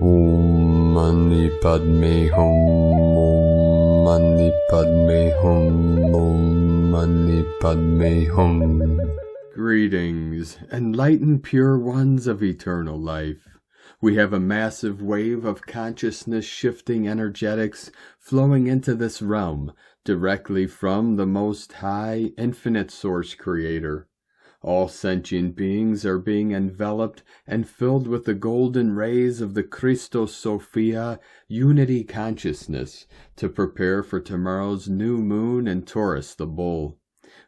Om Mani Padme Hum, Om Mani Padme Hum, Om Mani Padme Hum. Greetings, enlightened pure ones of eternal life. We have a massive wave of consciousness shifting energetics flowing into this realm directly from the Most High Infinite Source Creator. All sentient beings are being enveloped and filled with the golden rays of the Christos Sophia unity consciousness to prepare for tomorrow's new moon in Taurus the bull.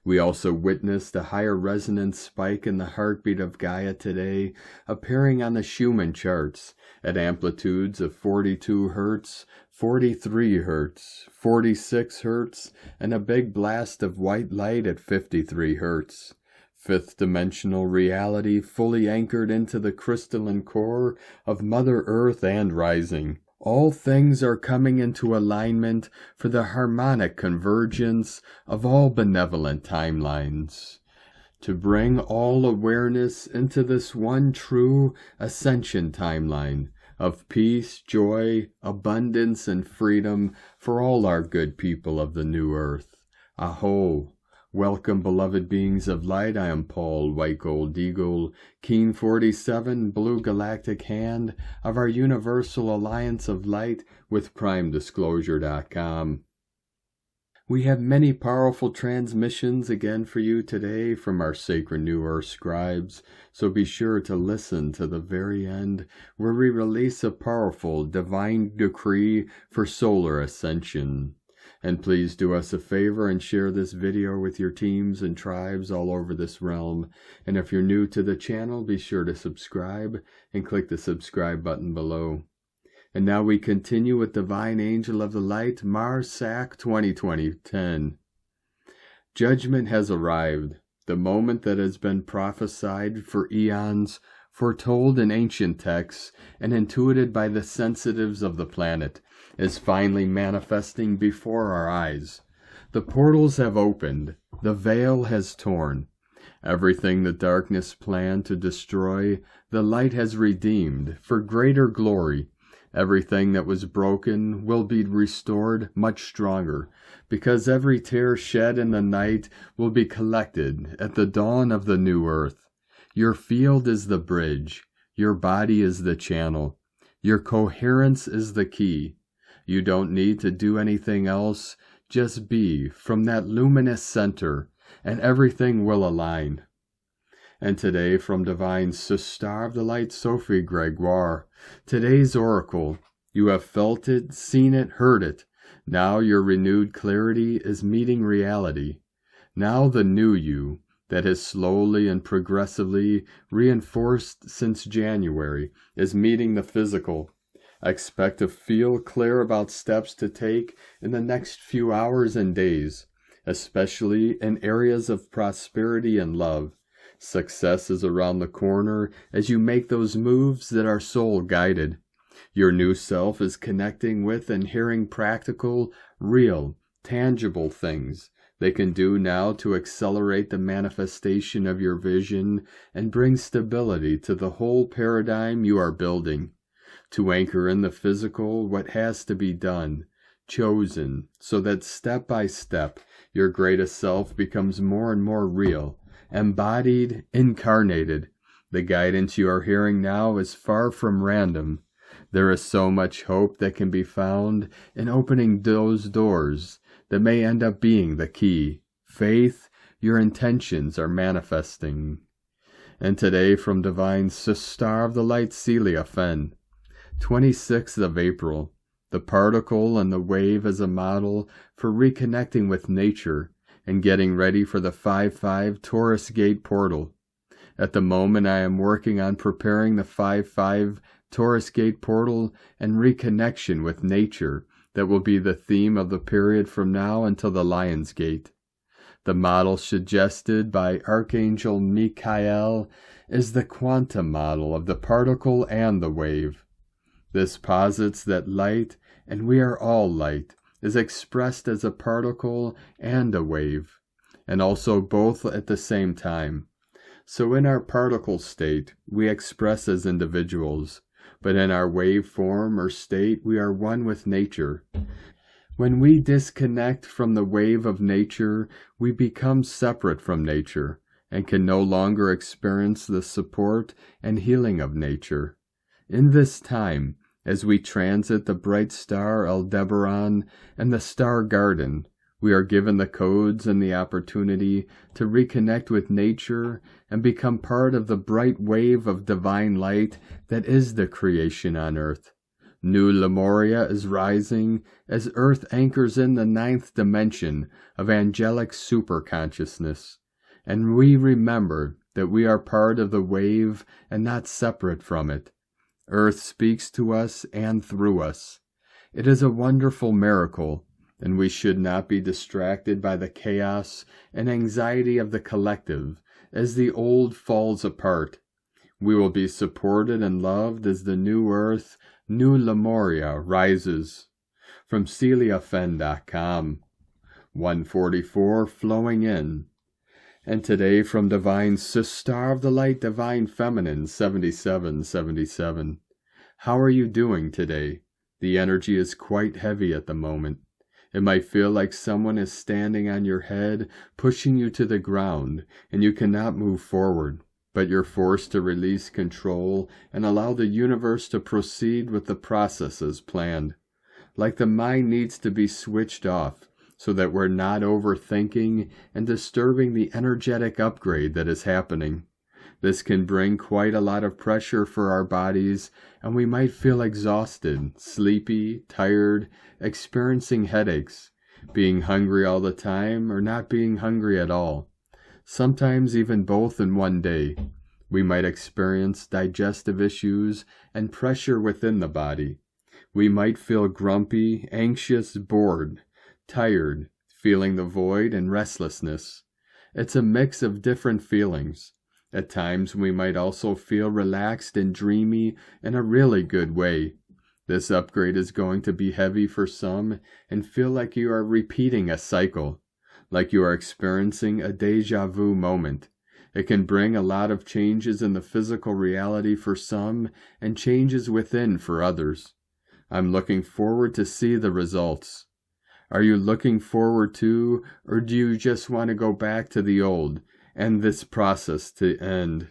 We also witnessed a higher resonance spike in the heartbeat of Gaia today, appearing on the Schumann charts at amplitudes of 42 Hz, 43 Hz, 46 Hz, and a big blast of white light at 53 Hz. Fifth dimensional reality fully anchored into the crystalline core of Mother Earth and rising. All things are coming into alignment for the harmonic convergence of all benevolent timelines, to bring all awareness into this one true ascension timeline of peace, joy, abundance, and freedom for all our good people of the new earth. A'ho! Welcome, beloved beings of light. I am Paul, White Gold Eagle, Keen 47, Blue Galactic Hand of our Universal Alliance of Light with PrimeDisclosure.com. We have many powerful transmissions again for you today from our sacred New Earth scribes, so be sure to listen to the very end where we release a powerful divine decree for solar ascension. And please do us a favor and share this video with your teams and tribes all over this realm. And if you're new to the channel, be sure to subscribe and click the subscribe button below. And now we continue with Divine Angel of the Light, Mars Sac 2020-10. Judgment has arrived, the moment that has been prophesied for eons, foretold in ancient texts, and intuited by the sensitives of the planet, is finally manifesting before our eyes. The portals have opened, the veil has torn. Everything the darkness planned to destroy, the light has redeemed for greater glory. Everything that was broken will be restored much stronger, because every tear shed in the night will be collected at the dawn of the new earth. Your field is the bridge, your body is the channel, your coherence is the key. You don't need to do anything else, just be from that luminous center, and everything will align. And today from Divine Sister of the Light Sophie Gregoire, today's oracle, you have felt it, seen it, heard it. Now your renewed clarity is meeting reality. Now the new you, that has slowly and progressively reinforced since January, is meeting the physical. Expect to feel clear about steps to take in the next few hours and days, especially in areas of prosperity and love. Success is around the corner as you make those moves that are soul-guided. Your new self is connecting with and hearing practical, real, tangible things they can do now to accelerate the manifestation of your vision and bring stability to the whole paradigm you are building. To anchor in the physical what has to be done, chosen, so that step by step your greatest self becomes more and more real, embodied, incarnated. The guidance you are hearing now is far from random. There is so much hope that can be found in opening those doors that may end up being the key. Faith, your intentions are manifesting. And today from Divine Sister of the Light Celia Fenn, 26th of April, the particle and the wave as a model for reconnecting with nature and getting ready for the 5-5 Taurus Gate portal. At the moment I am working on preparing the 5-5 Taurus Gate portal and reconnection with nature that will be the theme of the period from now until the Lion's Gate. The model suggested by Archangel Michael is the quantum model of the particle and the wave. This posits that light, and we are all light, is expressed as a particle and a wave, and also both at the same time. So in our particle state, we express as individuals, but in our wave form or state, we are one with nature. When we disconnect from the wave of nature, we become separate from nature and can no longer experience the support and healing of nature. In this time, as we transit the bright star Aldebaran and the star garden, we are given the codes and the opportunity to reconnect with nature and become part of the bright wave of divine light that is the creation on earth. New Lemuria is rising as Earth anchors in the 9th dimension of angelic superconsciousness, and we remember that we are part of the wave and not separate from it. Earth speaks to us and through us. It is a wonderful miracle, and we should not be distracted by the chaos and anxiety of the collective as the old falls apart. We will be supported and loved as the new Earth, New Lemuria, rises. From CeliaFen.com, 144 flowing in. And today from Divine Star of the Light, Divine Feminine, 7777. How are you doing today? The energy is quite heavy at the moment. It might feel like someone is standing on your head, pushing you to the ground, and you cannot move forward, but you're forced to release control and allow the universe to proceed with the process as planned. Like the mind needs to be switched off, so that we're not overthinking and disturbing the energetic upgrade that is happening. This can bring quite a lot of pressure for our bodies, and we might feel exhausted, sleepy, tired, experiencing headaches, being hungry all the time, or not being hungry at all. Sometimes even both in one day. We might experience digestive issues and pressure within the body. We might feel grumpy, anxious, bored, tired, feeling the void and restlessness. It's a mix of different feelings. At times we might also feel relaxed and dreamy in a really good way. This upgrade is going to be heavy for some and feel like you are repeating a cycle, like you are experiencing a deja vu moment. It can bring a lot of changes in the physical reality for some and changes within for others. I'm looking forward to see the results. Are you looking forward to, or do you just want to go back to the old and this process to end?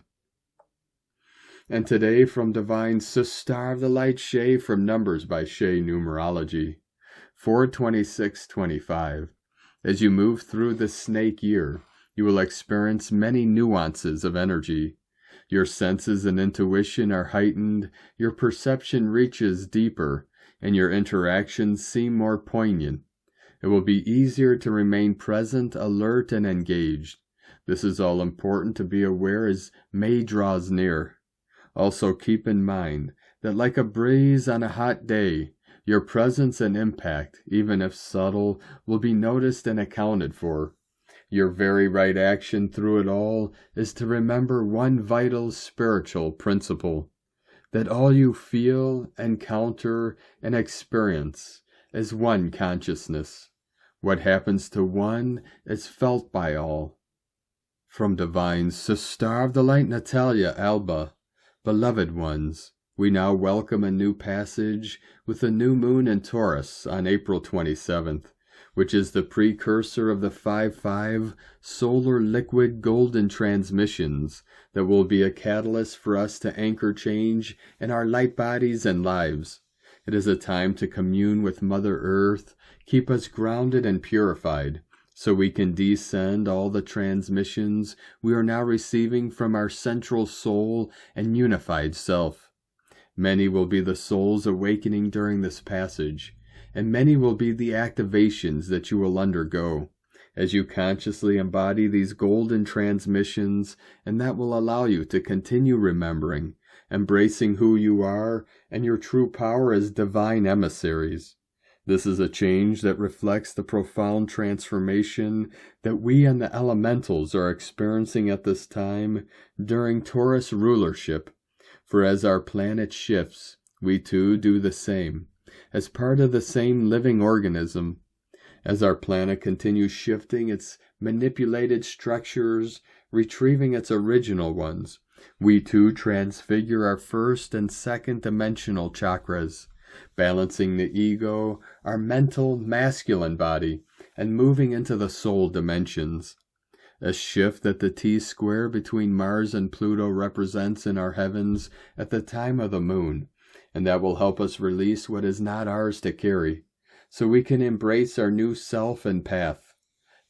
And today from Divine Star of the Light, Shay, from Numbers by Shay Numerology, 4/26/25. As you move through the snake year, you will experience many nuances of energy. Your senses and intuition are heightened, your perception reaches deeper, and your interactions seem more poignant. It will be easier to remain present, alert, and engaged. This is all important to be aware as May draws near. Also keep in mind that like a breeze on a hot day, your presence and impact, even if subtle, will be noticed and accounted for. Your very right action through it all is to remember one vital spiritual principle, that all you feel, encounter, and experience is one consciousness. What happens to one is felt by all. From Divine Star of the Light, Natalia Alba, beloved ones, we now welcome a new passage with the new moon in Taurus on April 27th, which is the precursor of the 5/5 solar liquid golden transmissions that will be a catalyst for us to anchor change in our light bodies and lives. It is a time to commune with Mother Earth, keep us grounded and purified, so we can descend all the transmissions we are now receiving from our central soul and unified self. Many will be the souls awakening during this passage, and many will be the activations that you will undergo as you consciously embody these golden transmissions, and that will allow you to continue remembering, embracing who you are and your true power as divine emissaries. This is a change that reflects the profound transformation that we and the elementals are experiencing at this time during Taurus rulership. For as our planet shifts, we too do the same, as part of the same living organism. As our planet continues shifting its manipulated structures, retrieving its original ones, We too transfigure our first and second dimensional chakras, balancing the ego, our mental masculine body, and moving into the soul dimensions. A shift that the T-square between Mars and Pluto represents in our heavens at the time of the moon, and that will help us release what is not ours to carry, so we can embrace our new self and path.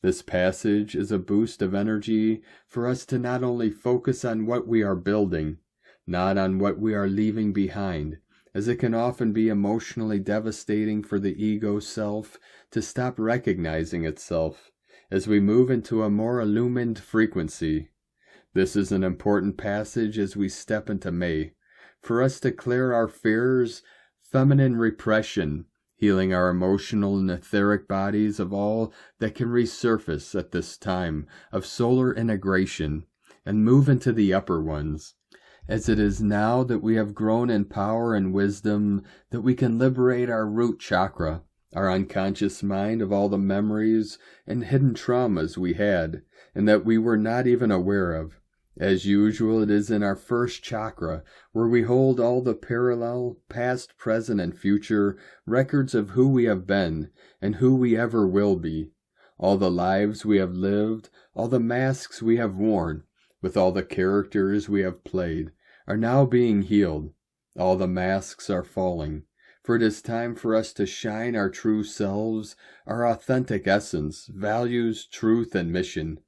This passage is a boost of energy for us to not only focus on what we are building, not on what we are leaving behind, as it can often be emotionally devastating for the ego self to stop recognizing itself, as we move into a more illumined frequency. This is an important passage as we step into May, for us to clear our fears, feminine repression, healing our emotional and etheric bodies of all that can resurface at this time of solar integration, and move into the upper ones, as it is now that we have grown in power and wisdom that we can liberate our root chakra, our unconscious mind, of all the memories and hidden traumas we had, and that we were not even aware of. As usual, it is in our first chakra, where we hold all the parallel, past, present, and future records of who we have been and who we ever will be. All the lives we have lived, all the masks we have worn, with all the characters we have played, are now being healed. All the masks are falling. For it is time for us to shine our true selves, our authentic essence, values, truth, and mission.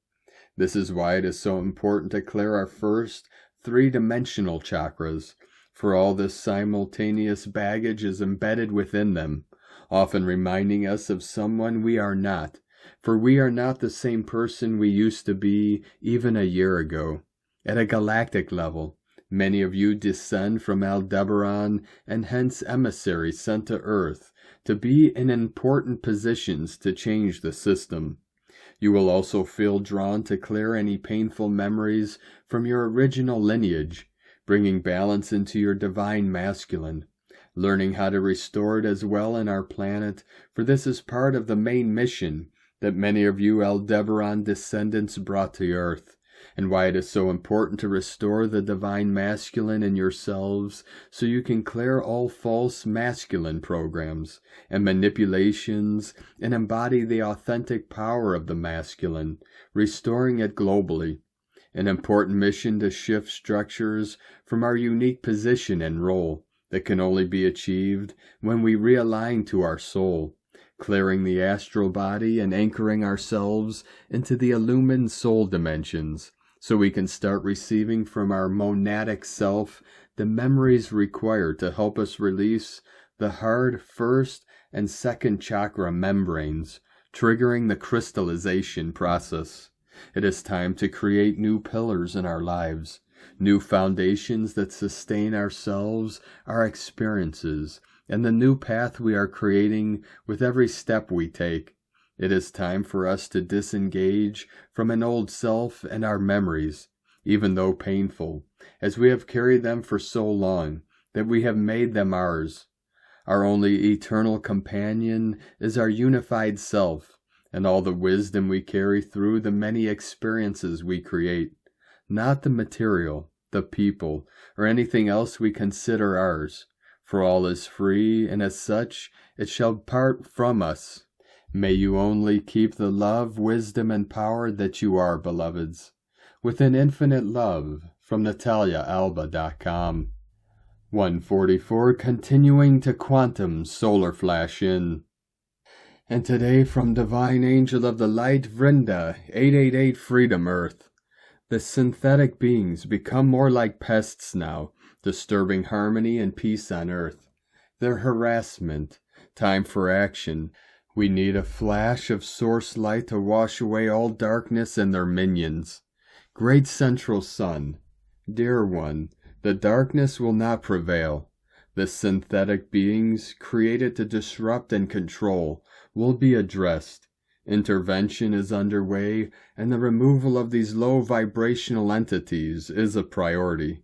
This is why it is so important to clear our first three-dimensional chakras, for all this simultaneous baggage is embedded within them, often reminding us of someone we are not, for we are not the same person we used to be even a year ago. At a galactic level, many of you descend from Aldebaran and hence emissaries sent to Earth to be in important positions to change the system. You will also feel drawn to clear any painful memories from your original lineage, bringing balance into your divine masculine, learning how to restore it as well in our planet, for this is part of the main mission that many of you Aldebaran descendants brought to Earth, and why it is so important to restore the divine masculine in yourselves so you can clear all false masculine programs and manipulations and embody the authentic power of the masculine, restoring it globally. An important mission to shift structures from our unique position and role that can only be achieved when we realign to our soul, clearing the astral body and anchoring ourselves into the illumined soul dimensions, so we can start receiving from our monadic self the memories required to help us release the hard first and second chakra membranes, triggering the crystallization process. It is time to create new pillars in our lives, new foundations that sustain ourselves, our experiences, and the new path we are creating with every step we take. It is time for us to disengage from an old self and our memories, even though painful, as we have carried them for so long that we have made them ours. Our only eternal companion is our unified self, and all the wisdom we carry through the many experiences we create, not the material, the people, or anything else we consider ours, for all is free, and as such it shall part from us. May you only keep the love, wisdom, and power that you are, beloveds. With an infinite love, from NataliaAlba.com. 144, continuing to quantum solar flash in. And today from Divine Angel of the Light, Vrinda, 888 Freedom Earth. The synthetic beings become more like pests now, disturbing harmony and peace on Earth. Their harassment, time for action. We need a flash of source light to wash away all darkness and their minions. Great Central Sun, dear one, the darkness will not prevail. The synthetic beings, created to disrupt and control, will be addressed. Intervention is underway, and the removal of these low vibrational entities is a priority.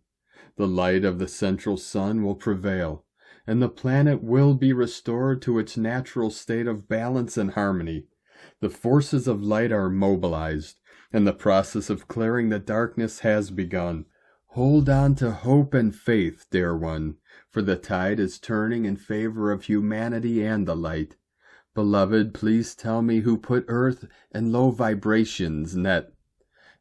The light of the Central Sun will prevail, and the planet will be restored to its natural state of balance and harmony. The forces of light are mobilized, and the process of clearing the darkness has begun. Hold on to hope and faith, dear one, for the tide is turning in favor of humanity and the light. Beloved, please tell me who put Earth in low vibrations net.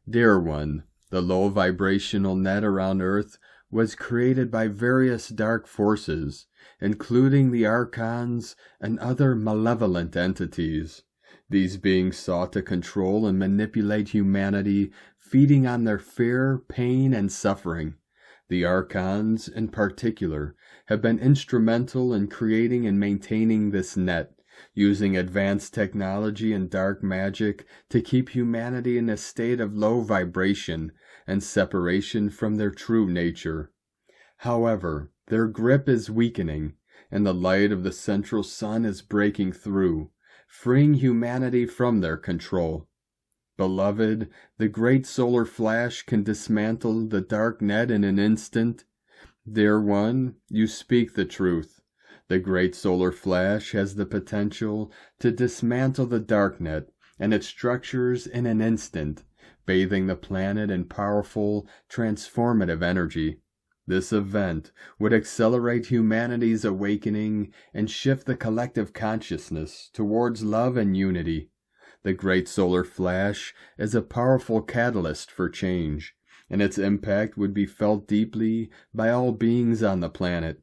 Dear one, the low vibrational net around Earth was created by various dark forces, including the archons and other malevolent entities. These beings sought to control and manipulate humanity, feeding on their fear, pain, and suffering. The archons, in particular, have been instrumental in creating and maintaining this net, using advanced technology and dark magic to keep humanity in a state of low vibration and separation from their true nature. However, their grip is weakening, and the light of the central sun is breaking through, freeing humanity from their control. Beloved, the great solar flash can dismantle the dark net in an instant. Dear one, you speak the truth. The great solar flash has the potential to dismantle the dark net and its structures in an instant, bathing the planet in powerful, transformative energy. This event would accelerate humanity's awakening and shift the collective consciousness towards love and unity. The great solar flash is a powerful catalyst for change, and its impact would be felt deeply by all beings on the planet.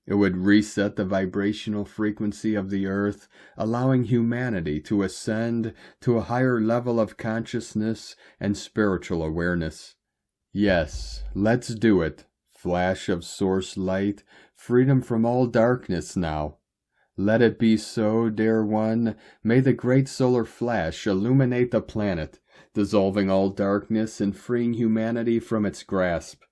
It would reset the vibrational frequency of the earth, allowing humanity to ascend to a higher level of consciousness and spiritual awareness. Yes, let's do it. Flash of source light, freedom from all darkness now. Let it be so, dear one. May the great solar flash illuminate the planet, dissolving all darkness and freeing humanity from its grasp.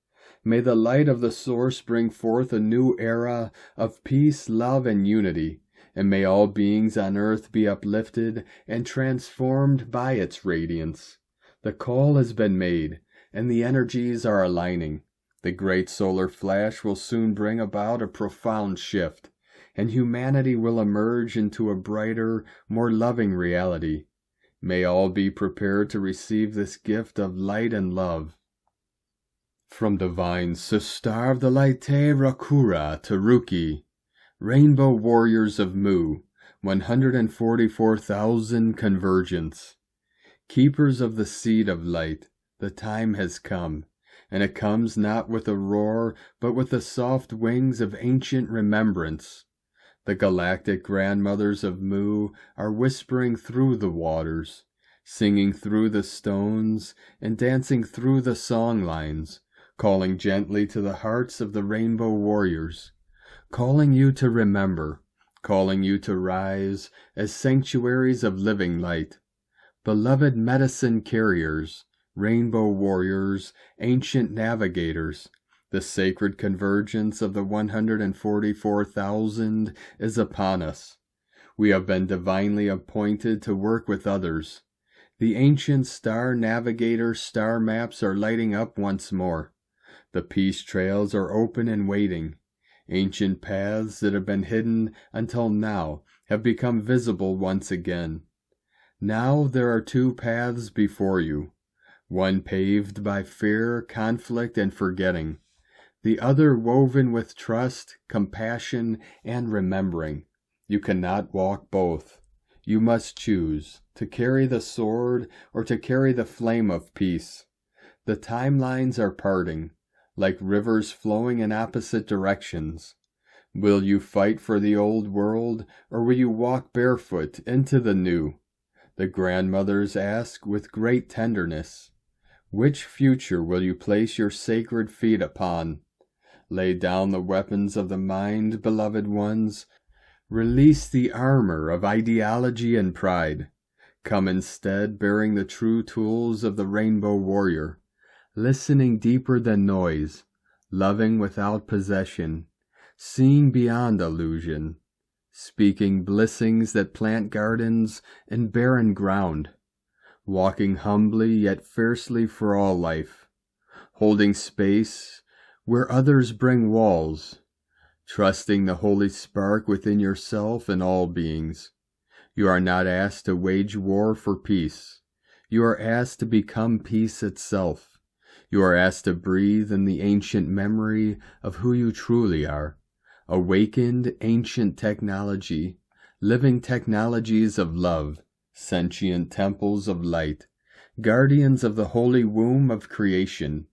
May the light of the source bring forth a new era of peace, love, and unity, and may all beings on earth be uplifted and transformed by its radiance. The call has been made, and the energies are aligning. The great solar flash will soon bring about a profound shift, and humanity will emerge into a brighter, more loving reality. May all be prepared to receive this gift of light and love. From Divine Sistar of the Light Rakura Taruki, Rainbow Warriors of Mu, 144,000 Convergence. Keepers of the Seed of Light, the time has come, and it comes not with a roar, but with the soft wings of ancient remembrance. The galactic grandmothers of Mu are whispering through the waters, singing through the stones, and dancing through the song lines, calling gently to the hearts of the rainbow warriors, calling you to remember, calling you to rise as sanctuaries of living light. Beloved medicine carriers, rainbow warriors, ancient navigators, the sacred convergence of the 144,000 is upon us. We have been divinely appointed to work with others. The ancient star navigator star maps are lighting up once more. The peace trails are open and waiting. Ancient paths that have been hidden until now have become visible once again. Now there are two paths before you, one paved by fear, conflict, and forgetting, the other woven with trust, compassion, and remembering. You cannot walk both. You must choose to carry the sword or to carry the flame of peace. The timelines are parting, like rivers flowing in opposite directions. Will you fight for the old world, or will you walk barefoot into the new? The grandmothers ask with great tenderness, which future will you place your sacred feet upon? Lay down the weapons of the mind, beloved ones. Release the armor of ideology and pride. Come instead bearing the true tools of the rainbow warrior, listening deeper than noise, loving without possession, seeing beyond illusion, speaking blessings that plant gardens in barren ground, walking humbly yet fiercely for all life, holding space where others bring walls, trusting the holy spark within yourself and all beings. You are not asked to wage war for peace. You are asked to become peace itself. You are asked to breathe in the ancient memory of who you truly are. Awakened ancient technology, living technologies of love, sentient temples of light, guardians of the holy womb of creation.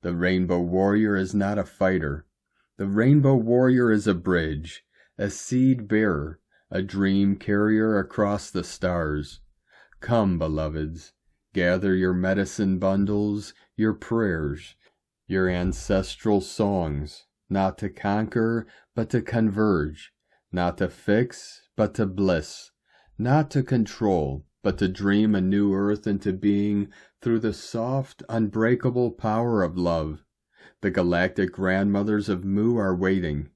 The Rainbow Warrior is not a fighter. The Rainbow Warrior is a bridge, a seed bearer, a dream carrier across the stars. Come, beloveds, gather your medicine bundles, your prayers, your ancestral songs, not to conquer, but to converge, not to fix, but to bliss, not to control, but to dream a new earth into being through the soft, unbreakable power of love. The galactic grandmothers of Mu are waiting,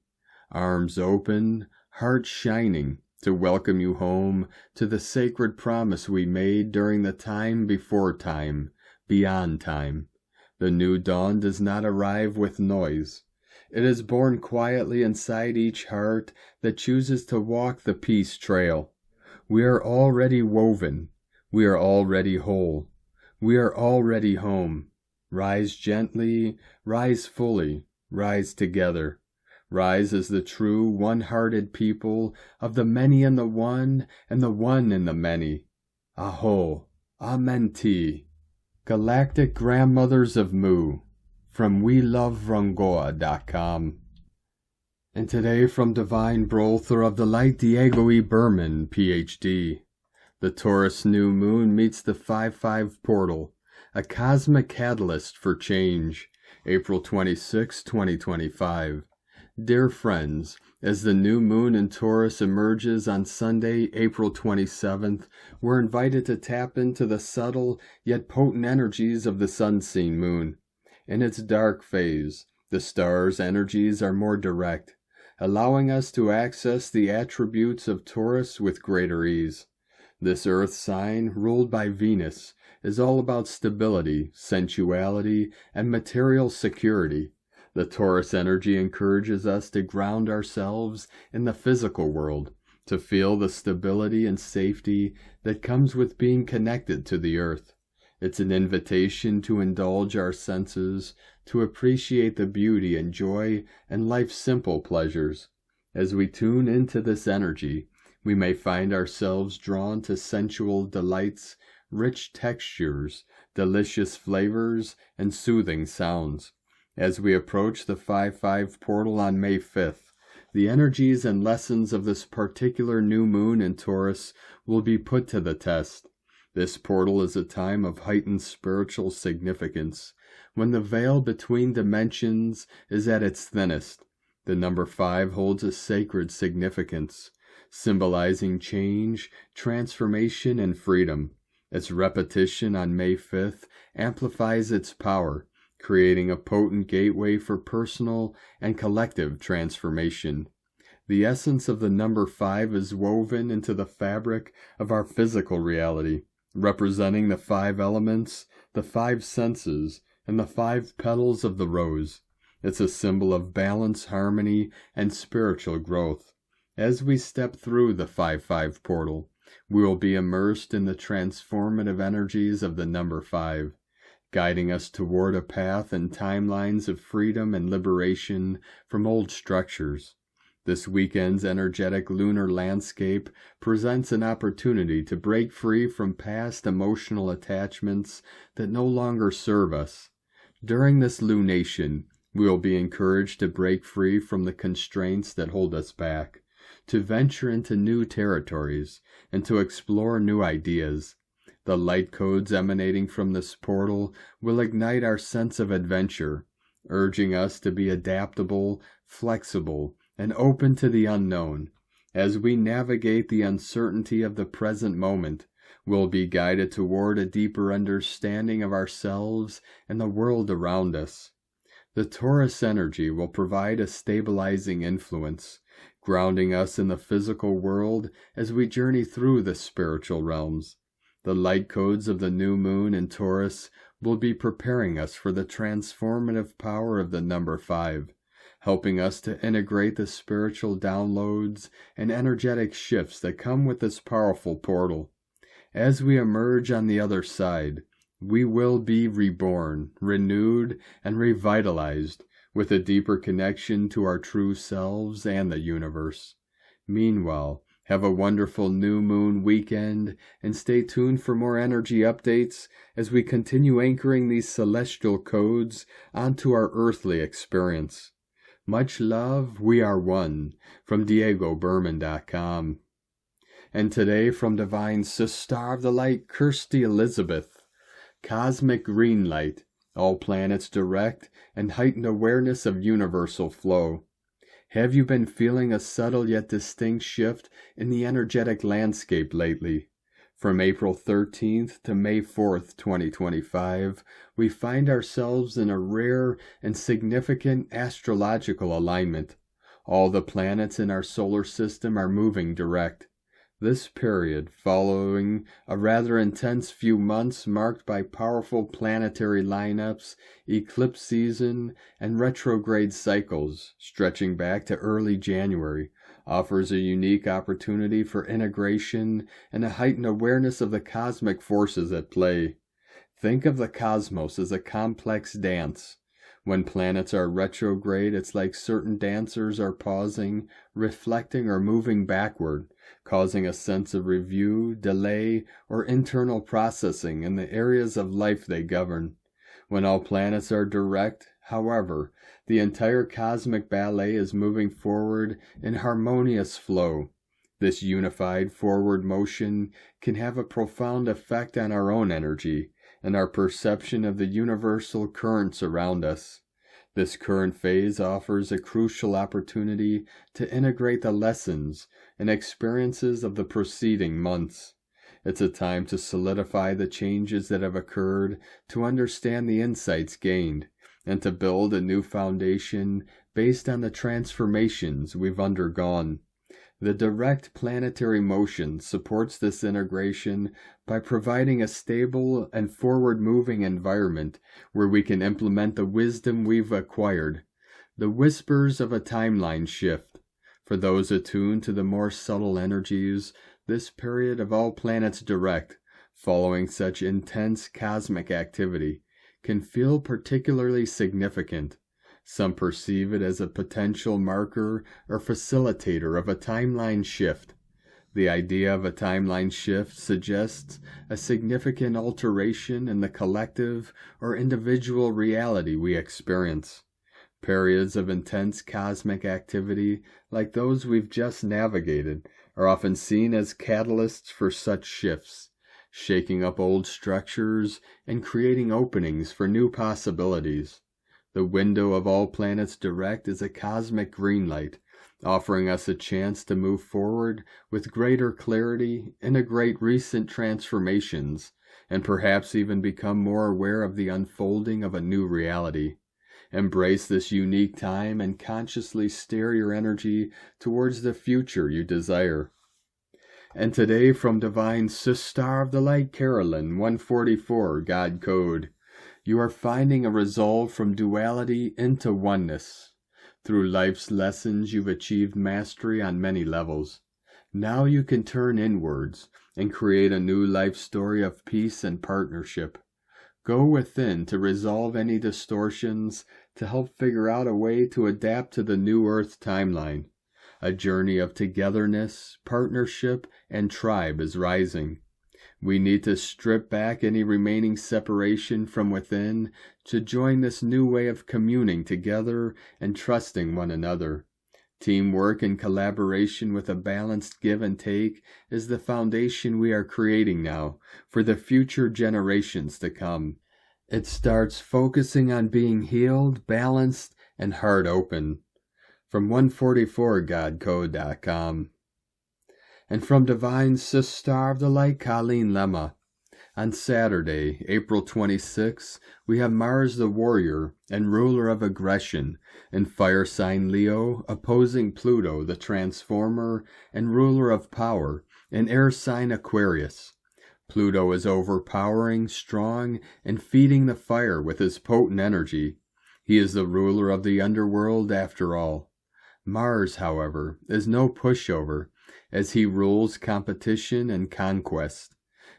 arms open, hearts shining, to welcome you home to the sacred promise we made during the time before time, beyond time. The new dawn does not arrive with noise. It is born quietly inside each heart that chooses to walk the peace trail. We are already woven. We are already whole. We are already home. Rise gently, rise fully, rise together. Rise as the true, one-hearted people of the many in the one and the one in the many. A'ho, Amenti. Galactic Grandmothers of Mu, from WeLoveRungoa.com. And today from Divine Brother of the Light, Diego E. Berman, Ph.D. The Taurus new moon meets the 5-5 portal, a cosmic catalyst for change, April 26, 2025. Dear friends, as the new moon in Taurus emerges on Sunday, April 27th, we're invited to tap into the subtle yet potent energies of the sun-seen moon. In its dark phase, the stars' energies are more direct, allowing us to access the attributes of Taurus with greater ease. This earth sign, ruled by Venus, is all about stability, sensuality, and material security. The Taurus energy encourages us to ground ourselves in the physical world, to feel the stability and safety that comes with being connected to the earth. It's an invitation to indulge our senses, to appreciate the beauty and joy and life's simple pleasures. As we tune into this energy, we may find ourselves drawn to sensual delights, rich textures, delicious flavors, and soothing sounds. As we approach the 5-5 portal on May 5th, the energies and lessons of this particular new moon in Taurus will be put to the test. This portal is a time of heightened spiritual significance, when the veil between dimensions is at its thinnest. The number 5 holds a sacred significance, symbolizing change, transformation, and freedom. Its repetition on May 5th amplifies its power, creating a potent gateway for personal and collective transformation. The essence of the number 5 is woven into the fabric of our physical reality, representing the 5 elements, the 5 senses, and the 5 petals of the rose. It's a symbol of balance, harmony, and spiritual growth. As we step through the 5-5 portal, we will be immersed in the transformative energies of the number 5. Guiding us toward a path and timelines of freedom and liberation from old structures. This weekend's energetic lunar landscape presents an opportunity to break free from past emotional attachments that no longer serve us. During this lunation, we will be encouraged to break free from the constraints that hold us back, to venture into new territories, and to explore new ideas. The light codes emanating from this portal will ignite our sense of adventure, urging us to be adaptable, flexible, and open to the unknown. As we navigate the uncertainty of the present moment, we'll be guided toward a deeper understanding of ourselves and the world around us. The Taurus energy will provide a stabilizing influence, grounding us in the physical world as we journey through the spiritual realms. The light codes of the new moon in Taurus will be preparing us for the transformative power of the number 5, helping us to integrate the spiritual downloads and energetic shifts that come with this powerful portal. As we emerge on the other side, We will be reborn, renewed, and revitalized with a deeper connection to our true selves and the universe. Meanwhile, have a wonderful new moon weekend and stay tuned for more energy updates as we continue anchoring these celestial codes onto our earthly experience. Much love, we are one, from DiegoBerman.com. And today from Divine Sister of the Light, Kirsty Elizabeth, Cosmic Green Light, all planets direct, and heightened awareness of universal flow. Have you been feeling a subtle yet distinct shift in the energetic landscape lately? From April 13th to May 4th, 2025, we find ourselves in a rare and significant astrological alignment. All the planets in our solar system are moving direct. This period, following a rather intense few months marked by powerful planetary lineups, eclipse season, and retrograde cycles stretching back to early January, offers a unique opportunity for integration and a heightened awareness of the cosmic forces at play. Think of the cosmos as a complex dance. When planets are retrograde, it's like certain dancers are pausing, reflecting, or moving backward, causing a sense of review, delay, or internal processing in the areas of life they govern. When all planets are direct, however, the entire cosmic ballet is moving forward in harmonious flow. This unified forward motion can have a profound effect on our own energy and our perception of the universal currents around us. This current phase offers a crucial opportunity to integrate the lessons and experiences of the preceding months. It's a time to solidify the changes that have occurred, to understand the insights gained, and to build a new foundation based on the transformations we've undergone. The direct planetary motion supports this integration by providing a stable and forward-moving environment where we can implement the wisdom we've acquired. The whispers of a timeline shift. For those attuned to the more subtle energies, this period of all planets direct, following such intense cosmic activity, can feel particularly significant. Some perceive it as a potential marker or facilitator of a timeline shift. The idea of a timeline shift suggests a significant alteration in the collective or individual reality we experience. Periods of intense cosmic activity, like those we've just navigated, are often seen as catalysts for such shifts, shaking up old structures and creating openings for new possibilities. The window of all planets direct is a cosmic green light, offering us a chance to move forward with greater clarity, integrate recent transformations, and perhaps even become more aware of the unfolding of a new reality. Embrace this unique time and consciously steer your energy towards the future you desire. And today from Divine Sister of the Light, Carolyn, 144, God Code. You are finding a resolve from duality into oneness. Through life's lessons, you've achieved mastery on many levels. Now you can turn inwards and create a new life story of peace and partnership. Go within to resolve any distortions, to help figure out a way to adapt to the new Earth timeline. A journey of togetherness, partnership, and tribe is rising. We need to strip back any remaining separation from within to join this new way of communing together and trusting one another. Teamwork and collaboration with a balanced give and take is the foundation we are creating now for the future generations to come. It starts focusing on being healed, balanced, and heart open. From 144godcode.com. And from Divine Sister of the Light, Colleen Lemma. On Saturday, April 26, we have Mars the Warrior and ruler of aggression in fire sign Leo opposing Pluto the Transformer and ruler of power in air sign Aquarius. Pluto is overpowering, strong, and feeding the fire with his potent energy. He is the ruler of the underworld after all. Mars, however, is no pushover, as he rules competition and conquest.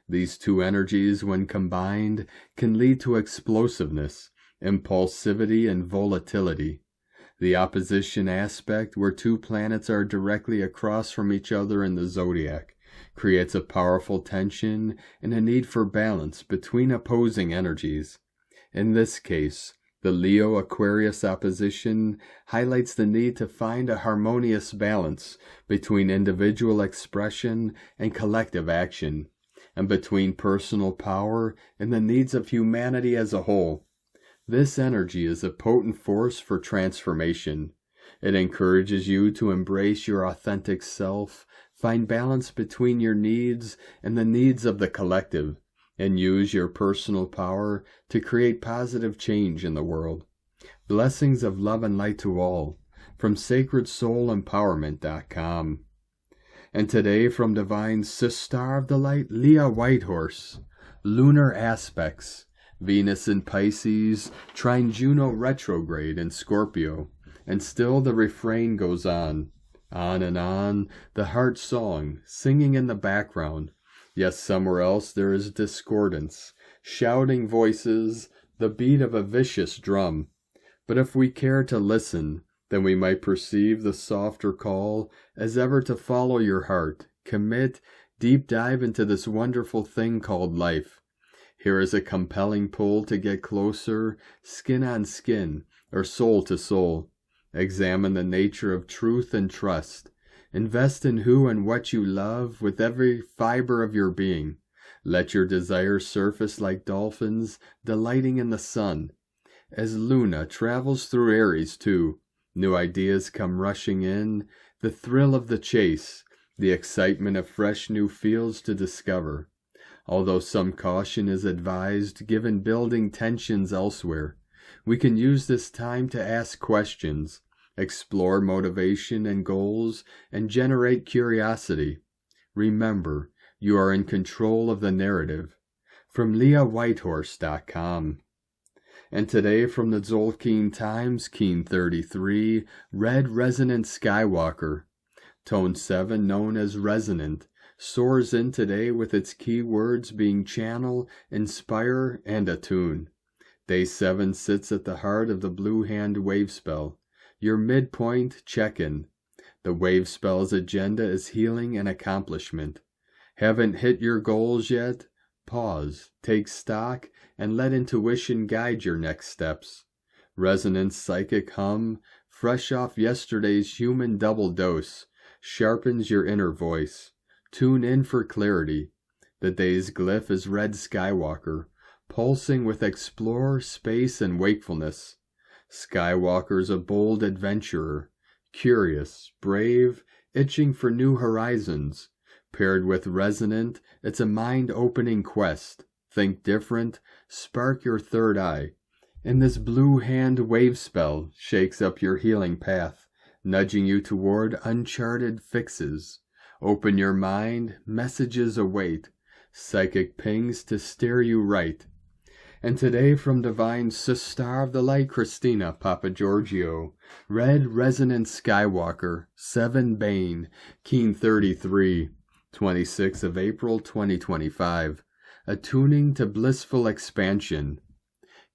These two energies, when combined, can lead to explosiveness, impulsivity, and volatility. The opposition aspect, where two planets are directly across from each other in the zodiac, creates a powerful tension and a need for balance between opposing energies. In this case, the Leo-Aquarius opposition highlights the need to find a harmonious balance between individual expression and collective action, and between personal power and the needs of humanity as a whole. This energy is a potent force for transformation. It encourages you to embrace your authentic self, find balance between your needs and the needs of the collective, and use your personal power to create positive change in the world. Blessings of love and light to all, from sacredsoulempowerment.com. And today from Divine Star of the Light, Leah Whitehorse, Lunar Aspects, Venus in Pisces, Trine Juno retrograde in Scorpio, and still the refrain goes on and on, the heart song, singing in the background. Yes, somewhere else there is discordance, shouting voices, the beat of a vicious drum. But if we care to listen, then we might perceive the softer call as ever to follow your heart, commit, deep dive into this wonderful thing called life. Here is a compelling pull to get closer, skin on skin, or soul to soul. Examine the nature of truth and trust. Invest in who and what you love with every fiber of your being. Let your desires surface like dolphins, delighting in the sun. As Luna travels through Aries too, new ideas come rushing in, the thrill of the chase, the excitement of fresh new fields to discover. Although some caution is advised given building tensions elsewhere, we can use this time to ask questions, explore motivation and goals, and generate curiosity. Remember, you are in control of the narrative. From LeahWhitehorse.com. And today from the Tzolk'in Times, Keen 33, Red Resonant Skywalker. Tone 7, known as Resonant, soars in today with its key words being channel, inspire, and attune. Day 7 sits at the heart of the Blue Hand wave spell, your midpoint check-in. The wave spell's agenda is healing and accomplishment. Haven't hit your goals yet? Pause, take stock, and let intuition guide your next steps. Resonant psychic hum, fresh off yesterday's human double dose, sharpens your inner voice. Tune in for clarity. The day's glyph is Red Skywalker, pulsing with explore, space, and wakefulness. Skywalker's a bold adventurer, curious, brave, itching for new horizons. Paired with resonant, it's a mind-opening quest. Think different, spark your third eye. And this Blue Hand wave spell shakes up your healing path, nudging you toward uncharted fixes. Open your mind, messages await, psychic pings to steer you right. And today from Divine Star of the Light, Christina Papagiorgio, Red Resonant Skywalker, 7 Bane, Keen 33, 26th of April 2025, attuning to blissful expansion.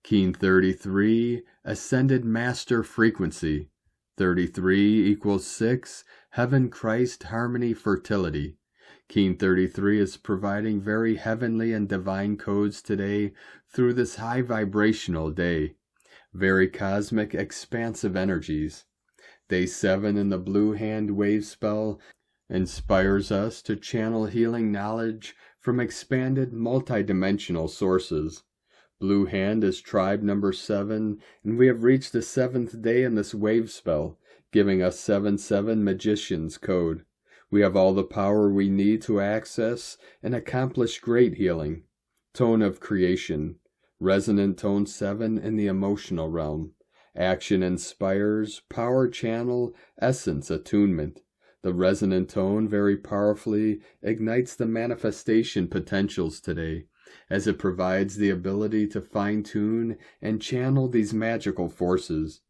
Keen 33, Ascended Master Frequency, 33 equals 6, Heaven, Christ, Harmony, Fertility. Keen 33 is providing very heavenly and divine codes today through this high vibrational day. Very cosmic, expansive energies. Day 7 in the Blue Hand wave spell inspires us to channel healing knowledge from expanded multidimensional sources. Blue Hand is tribe number 7, and we have reached the 7th day in this wave spell, giving us 7-7 Magician's Code. We have all the power we need to access and accomplish great healing. Tone of creation. Resonant tone 7 in the emotional realm. Action inspires, power channel, essence attunement. The resonant tone very powerfully ignites the manifestation potentials today, as it provides the ability to fine-tune and channel these magical forces.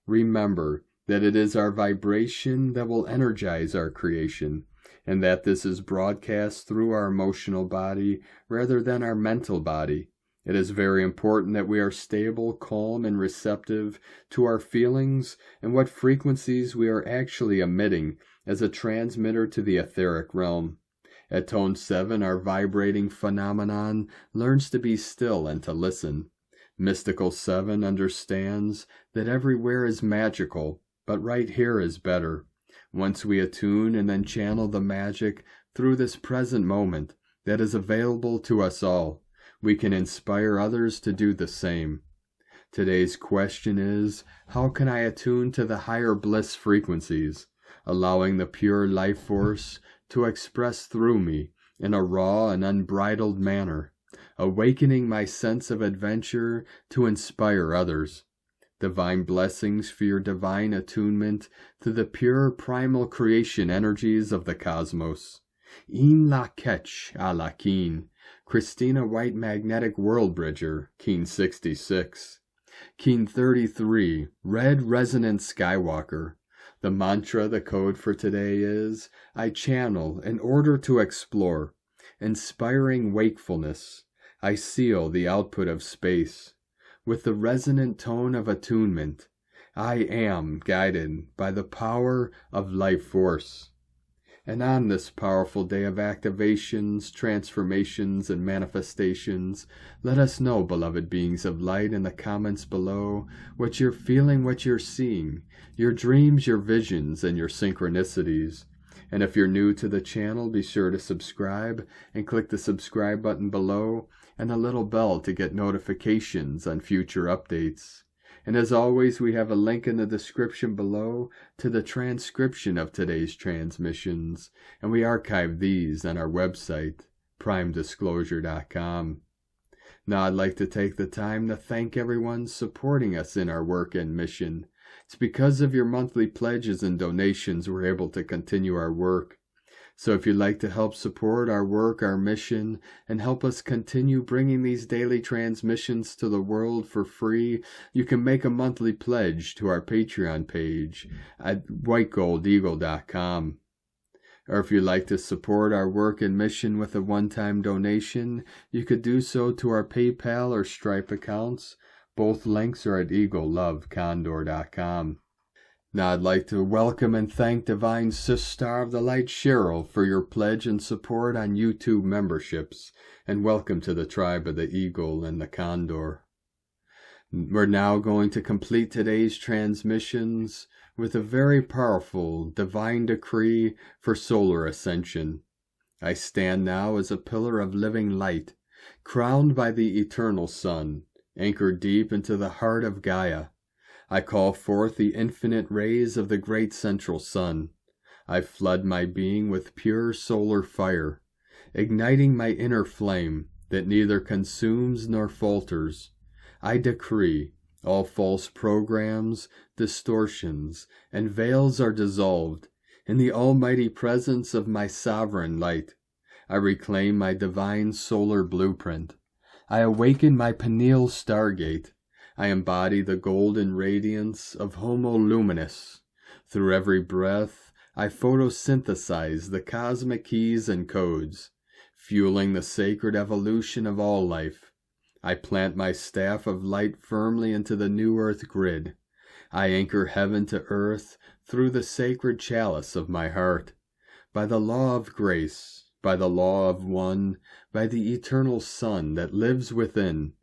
Remember that it is our vibration that will energize our creation, and that this is broadcast through our emotional body rather than our mental body. It is very important that we are stable, calm, and receptive to our feelings and what frequencies we are actually emitting as a transmitter to the etheric realm. At tone 7, our vibrating phenomenon learns to be still and to listen. Mystical 7 understands that everywhere is magical, but right here is better. Once we attune and then channel the magic through this present moment that is available to us all, we can inspire others to do the same. Today's question is, how can I attune to the higher bliss frequencies, allowing the pure life force to express through me in a raw and unbridled manner, awakening my sense of adventure to inspire others? Divine blessings for your divine attunement to the pure primal creation energies of the cosmos. In la ketch a la keen. Christina White Magnetic World Bridger, Keen 66. Keen 33, Red Resonant Skywalker. The mantra, the code for today is, I channel in order to explore. Inspiring wakefulness. I seal the output of space. With the resonant tone of attunement, I am guided by the power of life force. And on this powerful day of activations, transformations, and manifestations, let us know, beloved beings of light, in the comments below, what you're feeling, what you're seeing, your dreams, your visions, and your synchronicities. And if you're new to the channel, be sure to subscribe and click the subscribe button below and the little bell to get notifications on future updates. And as always, we have a link in the description below to the transcription of today's transmissions, and we archive these on our website, primedisclosure.com. Now I'd like to take the time to thank everyone supporting us in our work and mission. It's because of your monthly pledges and donations we're able to continue our work. So if you'd like to help support our work, our mission, and help us continue bringing these daily transmissions to the world for free, you can make a monthly pledge to our Patreon page at whitegoldeagle.com. Or if you'd like to support our work and mission with a one-time donation, you could do so to our PayPal or Stripe accounts. Both links are at eaglelovecondor.com. Now I'd like to welcome and thank Divine Sister of the Light Cheryl for your pledge and support on YouTube memberships, and welcome to the tribe of the Eagle and the Condor. We're now going to complete today's transmissions with a very powerful divine decree for solar ascension. I stand now as a pillar of living light, crowned by the eternal sun, anchored deep into the heart of Gaia. I call forth the infinite rays of the great central sun. I flood my being with pure solar fire, igniting my inner flame that neither consumes nor falters. I decree all false programs, distortions, and veils are dissolved in the almighty presence of my sovereign light. I reclaim my divine solar blueprint. I awaken my pineal stargate. I embody the golden radiance of Homo Luminous. Through every breath, I photosynthesize the cosmic keys and codes, fueling the sacred evolution of all life. I plant my staff of light firmly into the new earth grid. I anchor heaven to earth through the sacred chalice of my heart. By the law of grace, by the law of one, by the eternal sun that lives within,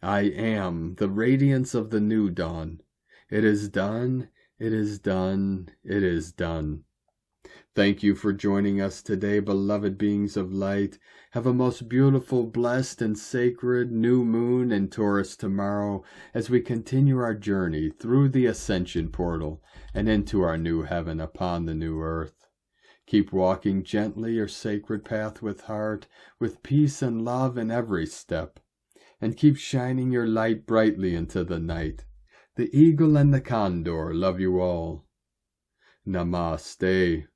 I am the radiance of the new dawn. It is done, it is done, it is done. Thank you for joining us today, beloved beings of light. Have a most beautiful, blessed, and sacred new moon in Taurus tomorrow as we continue our journey through the ascension portal and into our new heaven upon the new earth. Keep walking gently your sacred path with heart, with peace and love in every step. And keep shining your light brightly into the night. The Eagle and the Condor love you all. Namaste.